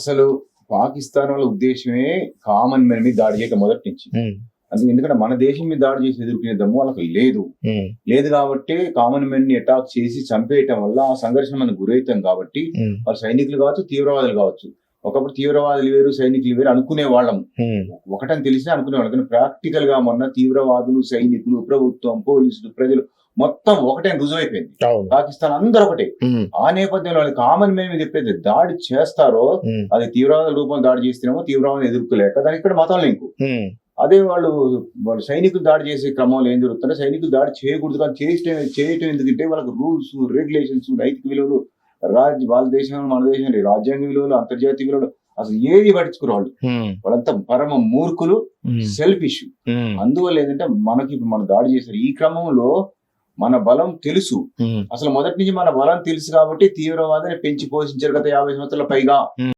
అసలు పాకిస్తాన్ వాళ్ళ ఉద్దేశమే కామన్ మ్యాన్ మీద దాడి చేయక మొదటి నుంచి. ఎందుకంటే మన దేశం మీద దాడి చేసి ఎదుర్కొనే దమ్ము వాళ్ళకి లేదు కాబట్టి కామన్ మ్యాన్ ని అటాక్ చేసి చంపేయటం వల్ల ఆ సంఘర్షణ మనకు గురవుతాం కాబట్టి వాళ్ళు సైనికులు కావచ్చు, తీవ్రవాదులు కావచ్చు. ఒకప్పుడు తీవ్రవాదులు వేరు, సైనికులు వేరు అనుకునే వాళ్ళం. ఒకటని తెలిసినా అనుకునేవాళ్ళం. కానీ ప్రాక్టికల్ గా మొన్న తీవ్రవాదులు, సైనికులు, ప్రభుత్వం, పోలీసులు, ప్రజలు మొత్తం ఒకటే రుజువైపోయింది. పాకిస్తాన్ అందరూ ఒకటే. ఆ నేపథ్యంలో వాళ్ళు కామన్ మ్యాన్ మీద ఎప్పుడైతే దాడి చేస్తారో అది తీవ్రవాద రూపంలో దాడి చేస్తేనేమో తీవ్రవాదం ఎదుర్కోలేక దానికి ఇక్కడ మతం లింకు. అదే వాళ్ళు సైనికులు దాడి చేసే క్రమంలో ఏం జరుగుతుంటే సైనికులు దాడి చేయకూడదు, కానీ చేయటం ఎందుకంటే వాళ్ళకి రూల్స్, రెగ్యులేషన్స్, నైతిక విలువలు, వాళ్ళ దేశం, మన దేశం, రాజ్యాంగ విలువలు, అంతర్జాతీయ విలువలు అసలు ఏది పట్టించుకునే వాళ్ళు. వాళ్ళంతా పరమ మూర్ఖులు, సెల్ఫిష్. అందువల్ల ఏంటంటే మనకి మన దాడి చేశారు. ఈ క్రమంలో మన బలం తెలుసు, అసలు మొదటి నుంచి మన బలం తెలుసు కాబట్టి తీవ్రవాదాన్ని పెంచి పోషించారు గత 50 సంవత్సరాల పైగా.